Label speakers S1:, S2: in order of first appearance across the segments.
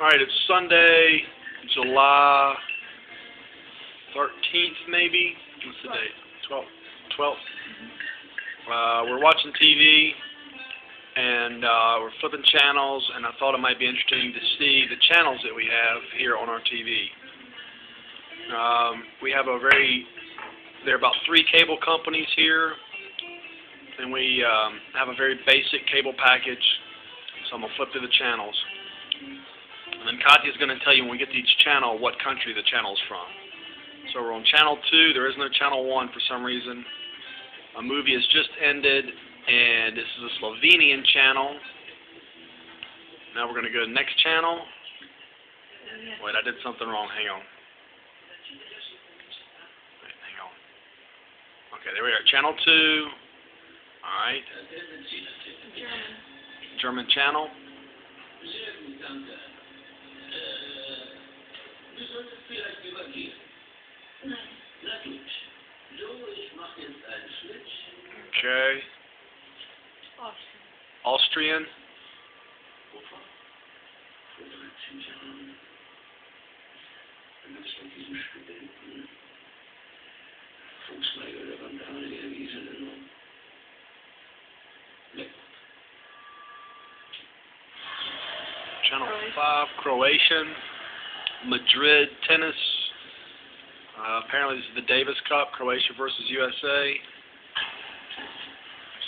S1: Alright, it's Sunday, July 13th, maybe? What's the date? 12th. We're watching TV, and we're flipping channels, and I thought it might be interesting to see the channels that we have here on our TV. We have there are about 3 cable companies here, and we have a very basic cable package, so I'm going to flip through the channels. And then Katya's going to tell you when we get to each channel what country the channel's from. So we're on channel 2. There is no channel 1 for some reason. A movie has just ended, and this is a Slovenian channel. Now we're going to go to the next channel. Wait, I did something wrong. Hang on. Wait, hang on. Okay, there we are. Channel 2. Alright. German channel. Okay. Austrian. Channel 5, Croatian. Madrid tennis. Apparently this is the Davis Cup, Croatia versus USA.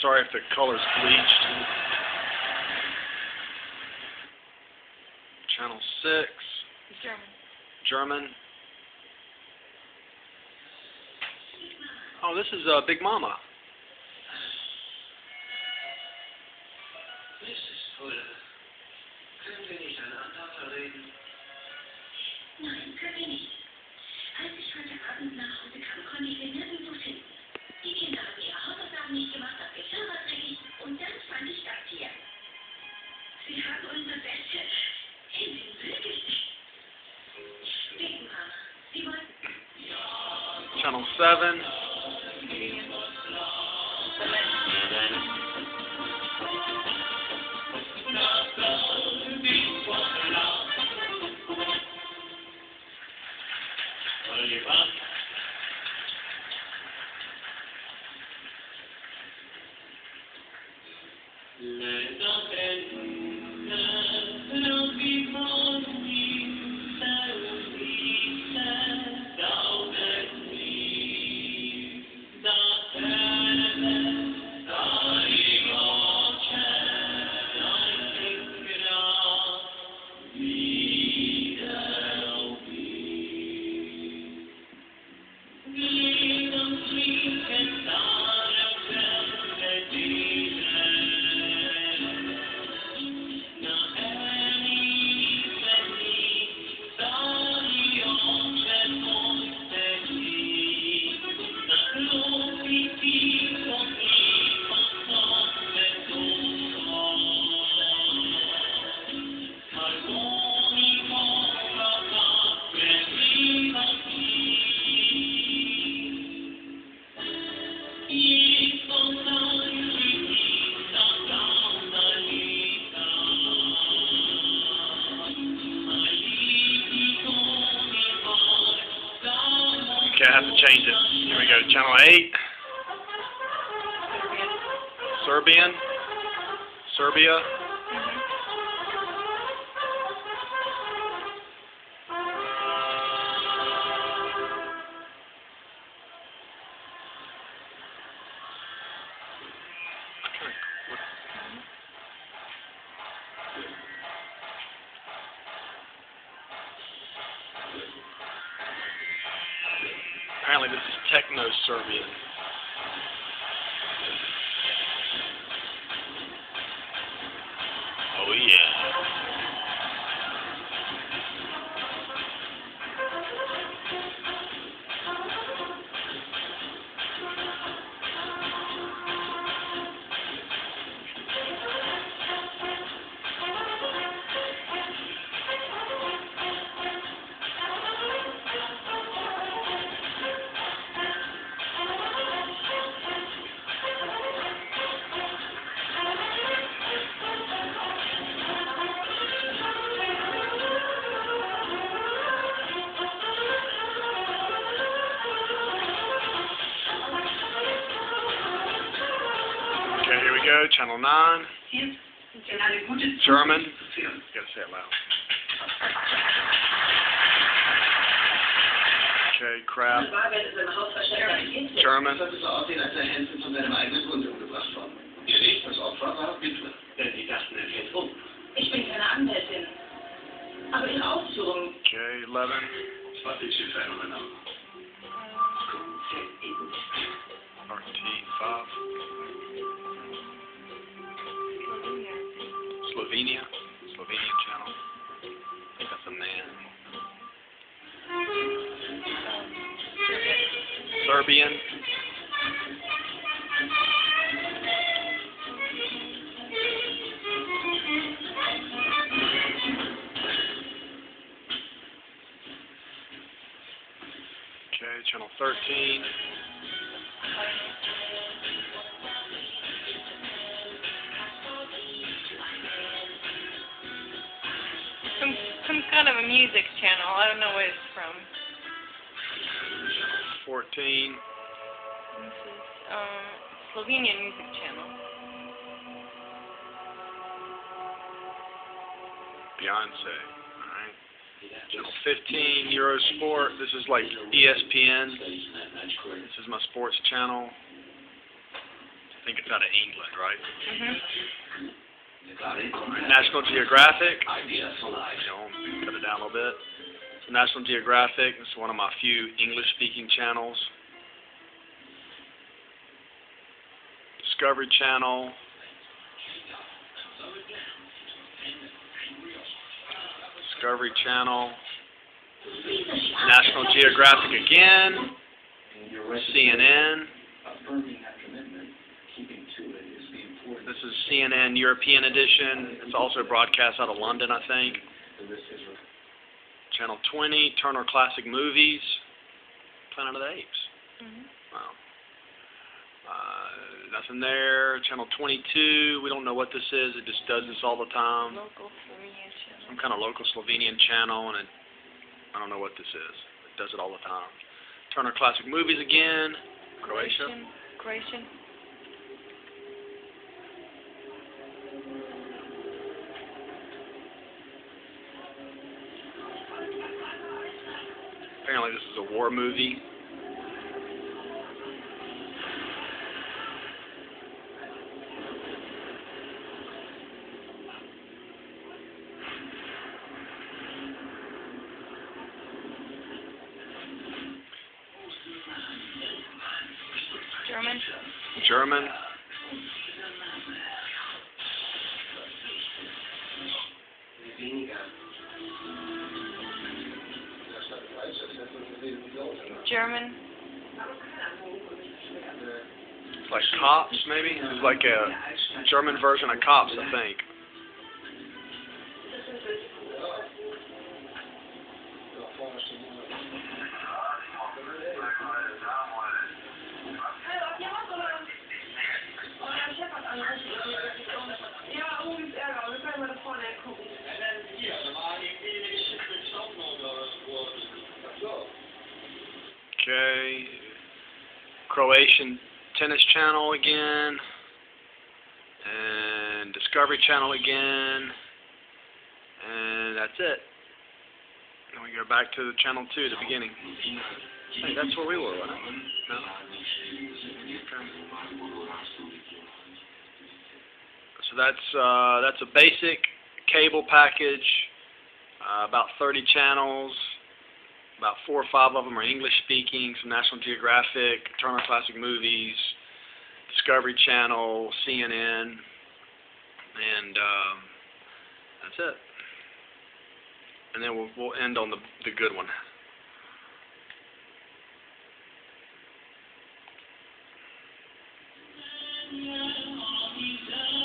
S1: Sorry if the color's bleached. Channel 6. German. Oh, this is Big Mama.
S2: Nein, können wir nicht. Als ich heute Abend nach Hause kam, konnte ich sie nirgendwo finden. Die Kinder haben ihre Hausaufgaben nicht gemacht, das Geschirr war dreckig und dann fand ich das hier. Sie haben unsere Wäsche in den Müll geschickt. Big Mama, Sie wollen...
S1: Channel 7. Okay, I have to change it. Here we go. Channel 8. Serbian. Serbia. Apparently this is Techno-Serbian. Oh yeah. go. Channel 9. German. You gotta say it loud. Okay, crap. German. Okay, 11. RT5. Slovenian channel. I think that's a man. Serbian. Okay, channel 13.
S3: Some kind of a music channel. I don't know what it's from.
S1: 14.
S3: This is Slovenian music channel.
S1: Beyonce. Alright. Channel 15, EuroSport. This is like ESPN. This is my sports channel. I think it's out of England, right? National Geographic. Cut it down a little bit. So National Geographic. This is one of my few English-speaking channels. Discovery Channel. Discovery Channel. National Geographic again. CNN. This is CNN European edition. It's also broadcast out of London, I think. Channel 20, Turner Classic Movies. Planet of the Apes. Wow. Nothing there. Channel 22, we don't know what this is. It just does this all the time.
S3: Local Slovenian channel.
S1: Some kind of local Slovenian channel, and I don't know what this is. It does it all the time. Turner Classic Movies again. Croatia.
S3: Croatian.
S1: Apparently this is a war movie. German.
S3: German.
S1: It's like Cops, maybe? It's like a German version of Cops, I think. Okay, Croatian Tennis Channel again, and Discovery Channel again, and that's it. Then we go back to the Channel 2, the beginning. Hey, that's where we were, wasn't it? No? Okay. So that's a basic cable package, about 30 channels. About 4 or 5 of them are English speaking, some National Geographic, Turner Classic Movies, Discovery Channel, CNN, and that's it. And then we'll end on the good one.
S2: Yeah.